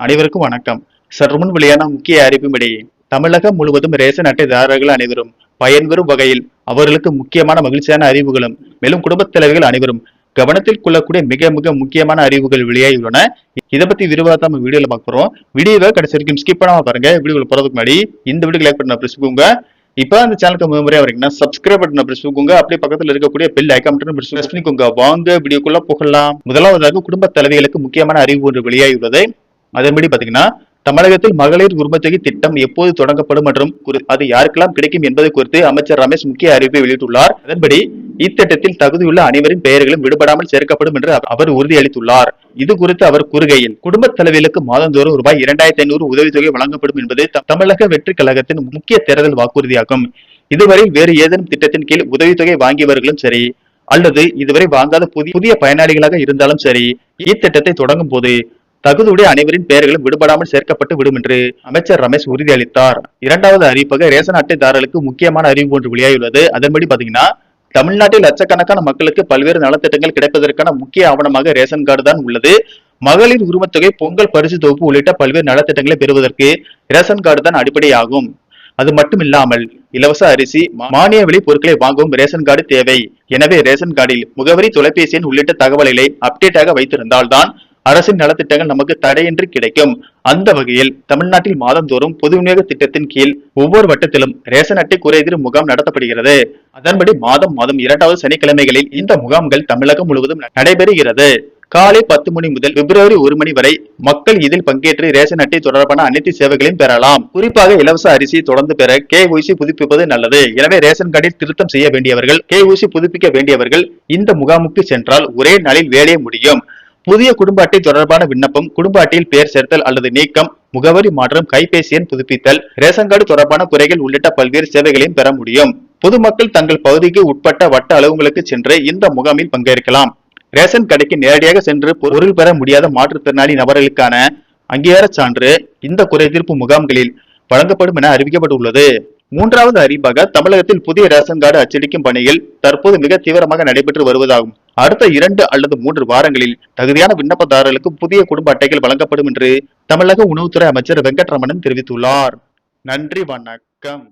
அனைவருக்கும் வணக்கம். சற்று முன் வெளியான முக்கிய அறிவிப்பின்படி தமிழகம் முழுவதும் ரேஷன் அட்டைதாரர்கள் அனைவரும் பயன்பெறும் வகையில் அவர்களுக்கு முக்கியமான மகிழ்ச்சியான அறிவுகளும் மேலும் குடும்பத் தலைவர்கள் அனைவரும் கவனத்தில் கொள்ளக்கூடிய மிக மிக முக்கியமான அறிவுகள் வெளியாகியுள்ளன. இதை பத்தி விரிவாக நம்ம வீடியோல பார்க்கிறோம். வீடியோவை கடைசி வரைக்கும் ஸ்கிப் பண்ணாம பாருங்க. வீடியோல போறதுக்கு முன்னாடி இந்த வீடியோ லைக் பண்ண பிரஸ் பண்ணுங்க. இப்ப அந்த சேனலுக்கு முறையா வரீங்கன்னா சப்ஸ்கிரைப் பட்டனை பிரஸ் பண்ணுங்க. அப்படியே பக்கத்துல இருக்கக்கூடிய பெல் ஐகான் பிரஸ் பண்ணிக்கோங்க. வாங்க வீடியோக்குள்ள போகலாம். முதலாவதாக குடும்ப தலைவிகளுக்கு முக்கியமான அறிவு ஒன்று வெளியாகியுள்ளது. அதன்படி பாத்தீங்கன்னா தமிழகத்தில் மகளிர் உரிமைத்தொகை திட்டம் எப்போது தொடங்கப்படும் மற்றும் அது யாருக்கெல்லாம் கிடைக்கும் என்பது குறித்து அமைச்சர் ரமேஷ் முக்கிய அறிவிப்பை வெளியிட்டுள்ளார். அதன்படி இத்திட்டத்தில் தகுதியுள்ள அனைவரின் பெயர்களும் விடுபடாமல் சேர்க்கப்படும் என்று அவர் உறுதியளித்துள்ளார். இது குறித்து அவர் கூறுகையில், குடும்ப தலைவிகளுக்கு மாதந்தோறும் ரூபாய் 2500 உதவித்தொகை வழங்கப்படும் என்பது தமிழக வெற்றி கழகத்தின் முக்கிய தேர்தல் வாக்குறுதியாகும். இதுவரை வேறு ஏதேனும் திட்டத்தின் கீழ் உதவித்தொகை வாங்கியவர்களும் சரி அல்லது இதுவரை வாங்காத புதிய பயனாளிகளாக இருந்தாலும் சரி இத்திட்டத்தை தொடங்கும் போது தகுதியுடைய அனைவரின் பெயர்களும் விடுபடாமல் சேர்க்கப்பட்டு விடும் என்று அமைச்சர் ரமேஷ் உறுதியளித்தார். இரண்டாவது அறிவிப்பாக ரேஷன் அட்டைதாரர்களுக்கு முக்கியமான அறிவிப்பு ஒன்று வெளியாகியுள்ளது. அதன்படி பாத்தீங்கன்னா தமிழ்நாட்டில் லட்சக்கணக்கான மக்களுக்கு பல்வேறு நலத்திட்டங்கள் கிடைப்பதற்கான முக்கிய ஆவணமாக ரேஷன் கார்டு தான் உள்ளது. மகளிர் உரிமைத்தொகை, பொங்கல் பரிசு தொகுப்பு உள்ளிட்ட பல்வேறு நலத்திட்டங்களை பெறுவதற்கு ரேஷன் கார்டு தான் அடிப்படையாகும். அது மட்டும் இல்லாமல் இலவச அரிசி, மானிய விலை பொருட்களை வாங்கவும் ரேஷன் கார்டு தேவை. எனவே ரேஷன் கார்டில் முகவரி, தொலைபேசி எண் உள்ளிட்ட தகவல்களை அப்டேட்டாக வைத்திருந்தால்தான் அரசின் நலத்திட்டங்கள் நமக்கு தடையின்றி கிடைக்கும். அந்த வகையில் தமிழ்நாட்டில் மாதந்தோறும் பொது விநியோக திட்டத்தின் கீழ் ஒவ்வொரு வட்டத்திலும் ரேஷன் அட்டை குறைதீர் முகாம் நடத்தப்படுகிறது. அதன்படி மாதம் 2வது சனிக்கிழமைகளில் இந்த முகாம்கள் தமிழகம் முழுவதும் நடைபெறுகிறது. காலை 10 மணி முதல் பிப்ரவரி 1 மணி வரை மக்கள் இதில் பங்கேற்று ரேஷன் அட்டை தொடர்பான அனைத்து சேவைகளையும் பெறலாம். குறிப்பாக இலவச அரிசி தொடர்ந்து பெற KYC புதுப்பிப்பது நல்லது. எனவே ரேஷன் கார்டில் திருத்தம் செய்ய வேண்டியவர்கள், KYC புதுப்பிக்க வேண்டியவர்கள் இந்த முகாமுக்கு சென்றால் ஒரே நாளில் வேலையை முடியும். புதிய குடும்ப அட்டை தொடர்பான விண்ணப்பம், குடும்ப அட்டையில் பெயர் சேர்த்தல் அல்லது நீக்கம், முகவரி மாற்றம், கைபேசி எண் புதுப்பித்தல், ரேஷன் கார்டு தொடர்பான குறைகள் உள்ளிட்ட பல்வேறு சேவைகளையும் பெற முடியும். பொதுமக்கள் தங்கள் பகுதிக்கு உட்பட்ட வட்ட அலுவலகங்களுக்கு சென்று இந்த முகாமில் பங்கேற்கலாம். ரேஷன் கடைக்கு நேரடியாக சென்று பொருள் பெற முடியாத மாற்றுத்திறனாளி நபர்களுக்கான அங்கீகார சான்று இந்த குறைதீர்ப்பு முகாம்களில் வழங்கப்படும் என அறிவிக்கப்பட்டுள்ளது. மூன்றாவது அறிவிப்பாக தமிழகத்தில் புதிய ரேஷன் கார்டு அச்சடிக்கும் பணிகள் தற்போது மிக தீவிரமாக நடைபெற்று வருவதாகும். அடுத்த 2 அல்லது 3 வாரங்களில் தகுதியான விண்ணப்பதாரர்களுக்கு புதிய குடும்ப அட்டைகள் வழங்கப்படும் என்று தமிழக உணவுத்துறை அமைச்சர் வெங்கட்ரமணன் தெரிவித்துள்ளார். நன்றி, வணக்கம்.